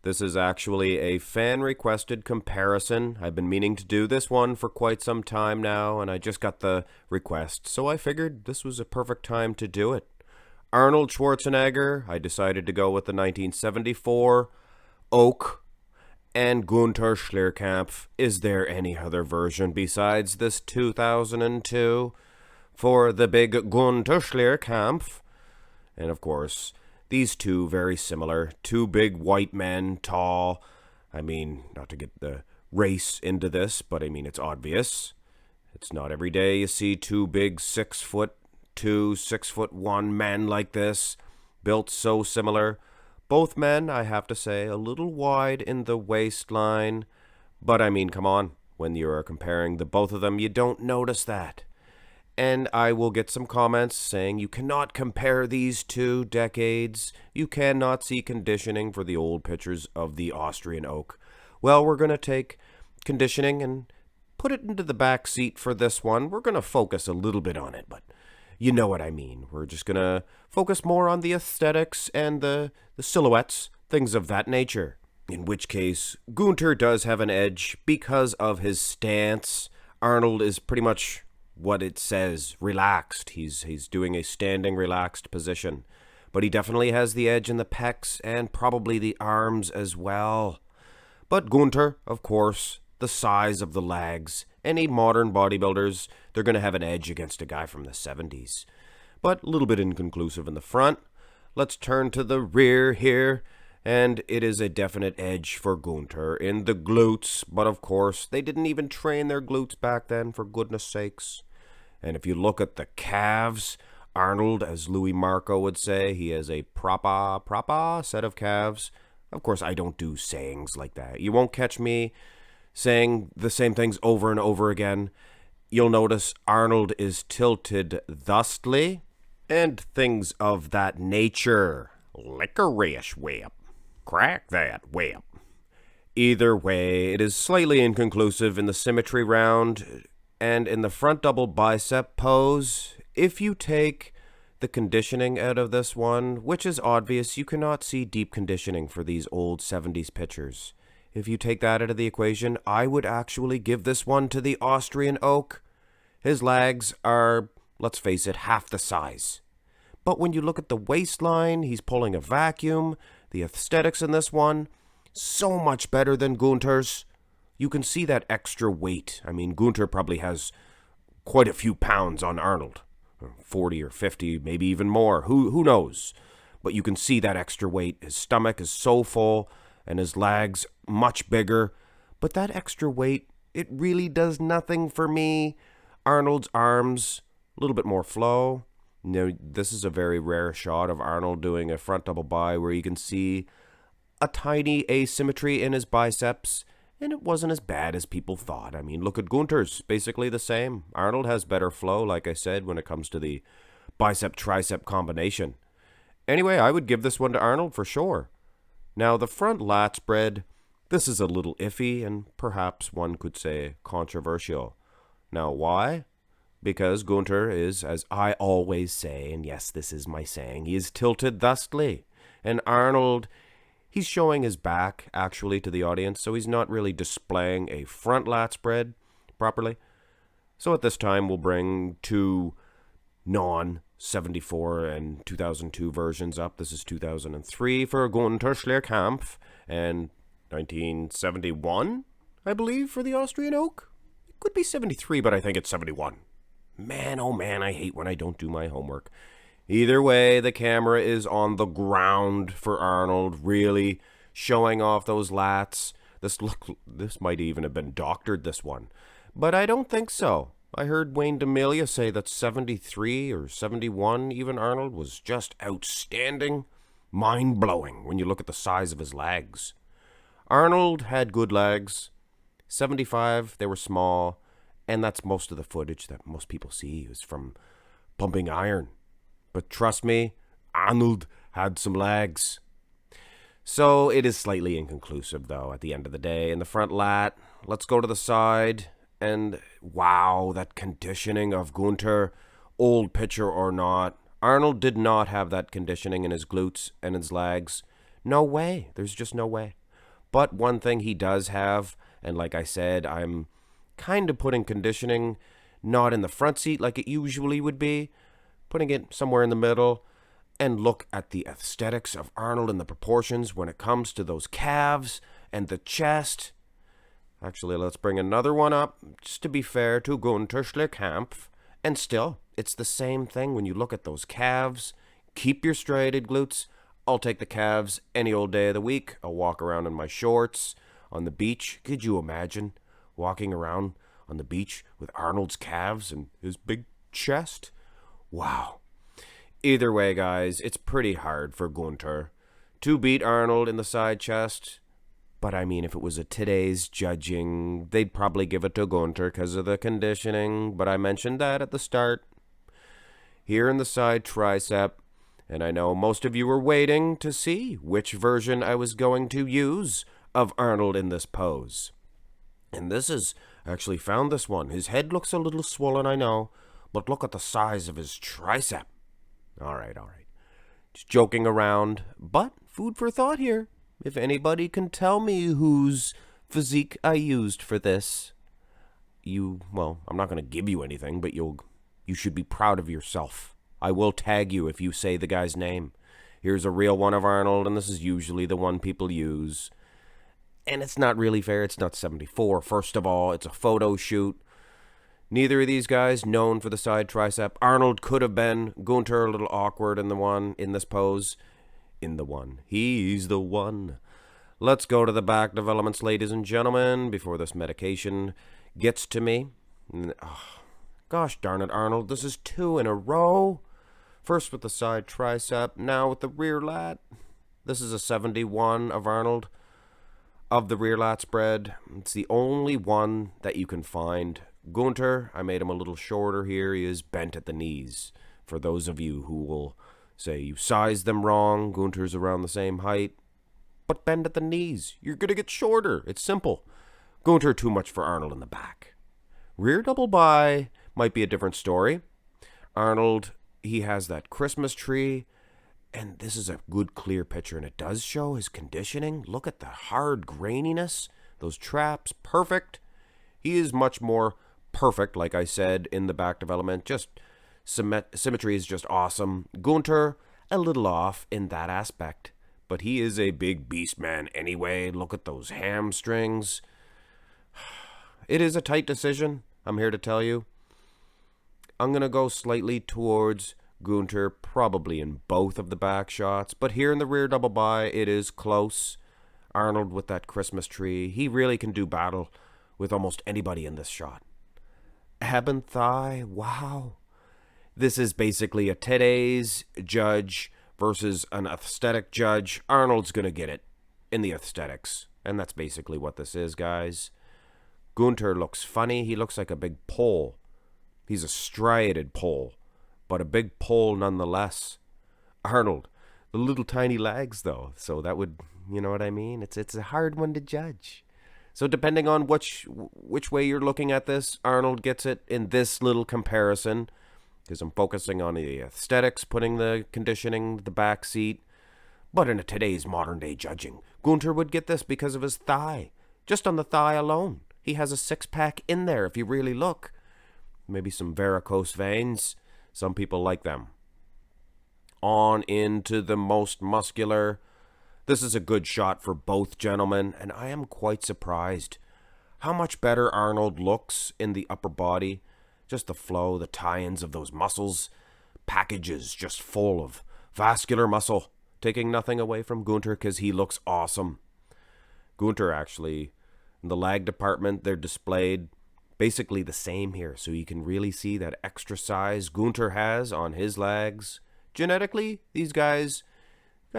This is actually a fan-requested comparison. I've been meaning to do this one for quite some time now, and I just got the request, so I figured this was a perfect time to do it. Arnold Schwarzenegger, I decided to go with the 1974 Oak, and Gunter Schlierkamp. Is there any other version besides this 2002 for the big Gunter Schlierkamp? And of course, these two very similar. Two big white men, tall. I mean, not to get the race into this, but I mean, it's obvious. It's not every day you see two big 6'2", 6'1" men like this, built so similar. Both men, I have to say, a little wide in the waistline. But I mean, come on, when you're comparing the both of them, you don't notice that. And I will get some comments saying you cannot compare these two decades. You cannot see conditioning for the old pictures of the Austrian Oak. Well, we're going to take conditioning and put it into the back seat for this one. We're going to focus a little bit on it, but you know what I mean. We're just going to focus more on the aesthetics and the silhouettes, things of that nature. In which case, Gunter does have an edge because of his stance. Arnold is pretty much what it says, relaxed. He's doing a standing, relaxed position. But he definitely has the edge in the pecs and probably the arms as well. But Gunter, of course, the size of the legs. Any modern bodybuilders, they're going to have an edge against a guy from the 70s. But a little bit inconclusive in the front. Let's turn to the rear here. And it is a definite edge for Gunter in the glutes. But of course, they didn't even train their glutes back then, for goodness sakes. And if you look at the calves, Arnold, as Louis Marco would say, he has a proper set of calves. Of course, I don't do sayings like that. You won't catch me saying the same things over and over again. You'll notice Arnold is tilted thusly, and things of that nature. Licorice whip. Crack that whip. Either way, it is slightly inconclusive in the symmetry round, and in the front double bicep pose. If you take the conditioning out of this one, which is obvious, you cannot see deep conditioning for these old 70s pictures. If you take that out of the equation, I would actually give this one to the Austrian Oak. His legs are, let's face it, half the size. But when you look at the waistline, he's pulling a vacuum. The aesthetics in this one, so much better than Gunter's. You can see that extra weight. I mean, Gunter probably has quite a few pounds on Arnold. 40 or 50, maybe even more. Who knows? But you can see that extra weight. His stomach is so full, and his legs much bigger. But that extra weight, it really does nothing for me. Arnold's arms, a little bit more flow. Now, this is a very rare shot of Arnold doing a front double bi where you can see a tiny asymmetry in his biceps, and it wasn't as bad as people thought. I mean, look at Gunter's, basically the same. Arnold has better flow, like I said, when it comes to the bicep-tricep combination. Anyway, I would give this one to Arnold for sure. Now, the front lat spread, this is a little iffy, and perhaps one could say controversial. Now, why? Because Gunter is, as I always say, and yes, this is my saying, he is tilted thusly. And Arnold, he's showing his back, actually, to the audience, so he's not really displaying a front lat spread properly. So at this time, we'll bring two non-74 and 2002 versions up. This is 2003 for Gunter Schlierkamp, and 1971, I believe, for the Austrian Oak. It could be 73, but I think it's 71. Man, oh man, I hate when I don't do my homework. Either way, the camera is on the ground for Arnold, really showing off those lats. This might even have been doctored, this one. But I don't think so. I heard Wayne D'Amelia say that 73 or 71, even Arnold, was just outstanding. Mind-blowing when you look at the size of his legs. Arnold had good legs. 75, they were small. And that's most of the footage that most people see is from pumping iron. But trust me, Arnold had some legs. So it is slightly inconclusive, though, at the end of the day. In the front lat, let's go to the side. And wow, that conditioning of Gunter, old picture or not. Arnold did not have that conditioning in his glutes and his legs. No way. There's just no way. But one thing he does have, and like I said, I'm kind of putting conditioning not in the front seat like it usually would be, putting it somewhere in the middle, and look at the aesthetics of Arnold and the proportions when it comes to those calves and the chest. Actually, let's bring another one up, just to be fair to Gunter Schlierkamp. And still, it's the same thing when you look at those calves. Keep your striated glutes. I'll take the calves any old day of the week. I'll walk around in my shorts on the beach. Could you imagine walking around on the beach with Arnold's calves and his big chest? Wow. Either way, guys, it's pretty hard for Gunter to beat Arnold in the side chest. But I mean, if it was a today's judging, they'd probably give it to Gunter because of the conditioning. But I mentioned that at the start. Here in the side tricep. And I know most of you were waiting to see which version I was going to use of Arnold in this pose. And this is, I actually found this one. His head looks a little swollen, I know, but look at the size of his tricep. All right. Just joking around, but food for thought here. If anybody can tell me whose physique I used for this, well, I'm not going to give you anything, but you should be proud of yourself. I will tag you if you say the guy's name. Here's a real one of Arnold, and this is usually the one people use. And it's not really fair. It's not 74. First of all, it's a photo shoot. Neither of these guys known for the side tricep. Arnold could have been. Gunter a little awkward in this pose. He's the one. Let's go to the back developments, ladies and gentlemen, before this medication gets to me. Gosh darn it, Arnold. This is 2 in a row. First with the side tricep, now with the rear lat. This is a 71 of Arnold, of the rear lat spread. It's the only one that you can find. Gunter, I made him a little shorter here. He is bent at the knees. For those of you who will say you sized them wrong, Gunter's around the same height. But bend at the knees. You're going to get shorter. It's simple. Gunter too much for Arnold in the back. Rear double bi might be a different story. Arnold, he has that Christmas tree, and this is a good clear picture, and it does show his conditioning. Look at the hard graininess, those traps, perfect. He is much more perfect, like I said, in the back development. Just symmetry is just awesome. Gunter, a little off in that aspect, but he is a big beast man anyway. Look at those hamstrings. It is a tight decision, I'm here to tell you. I'm going to go slightly towards Gunter, probably in both of the back shots. But here in the rear double bi, it is close. Arnold with that Christmas tree. He really can do battle with almost anybody in this shot. Ab and thigh, wow. This is basically a today's judge versus an aesthetic judge. Arnold's going to get it in the aesthetics. And that's basically what this is, guys. Gunter looks funny. He looks like a big pole. He's a striated pole, but a big pole nonetheless. Arnold, the little tiny legs, though. So that would, you know what I mean? It's a hard one to judge. So depending on which way you're looking at this, Arnold gets it in this little comparison, because I'm focusing on the aesthetics, putting the conditioning, the back seat. But in today's modern day judging, Gunter would get this because of his thigh. Just on the thigh alone. He has a six-pack in there if you really look. Maybe some varicose veins. Some people like them. On into the most muscular. This is a good shot for both gentlemen, and I am quite surprised how much better Arnold looks in the upper body. Just the flow, the tie-ins of those muscles. Packages just full of vascular muscle. Taking nothing away from Gunter because he looks awesome. Gunter actually, in the lag department, they're displayed basically the same here. So you can really see that extra size Gunter has on his legs. Genetically, these guys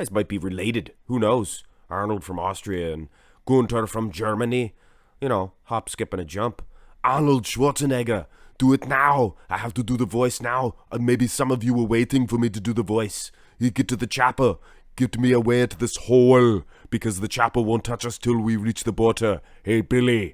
might be related. Who knows? Arnold from Austria and Gunter from Germany. You know, hop, skip, and a jump. Arnold Schwarzenegger. Do it now. I have to do the voice now. Maybe some of you were waiting for me to do the voice. You get to the chopper. Get me away to this hole, because the chopper won't touch us till we reach the border. Hey, Billy.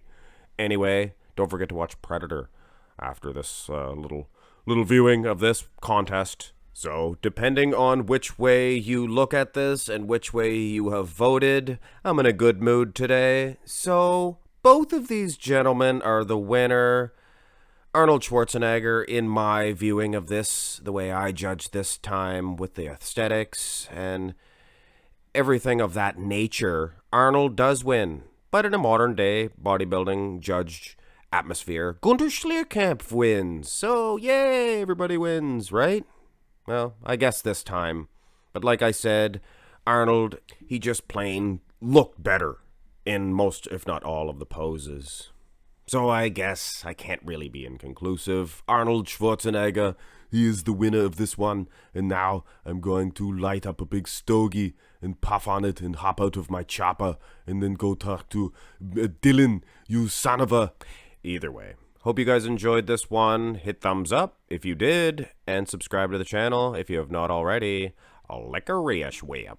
Anyway, don't forget to watch Predator after this little viewing of this contest. So, depending on which way you look at this and which way you have voted, I'm in a good mood today. So, both of these gentlemen are the winner. Arnold Schwarzenegger, in my viewing of this, the way I judge this time with the aesthetics and everything of that nature, Arnold does win. But in a modern day bodybuilding judged atmosphere, Gunter Schlierkamp wins. So, yay, everybody wins, right? Well, I guess this time. But like I said, Arnold, he just plain looked better in most, if not all, of the poses. So I guess I can't really be inconclusive. Arnold Schwarzenegger, he is the winner of this one. And now I'm going to light up a big stogie and puff on it and hop out of my chopper and then go talk to Dylan, you son of a... Either way. Hope you guys enjoyed this one. Hit thumbs up if you did, and subscribe to the channel if you have not already. Licorice whip.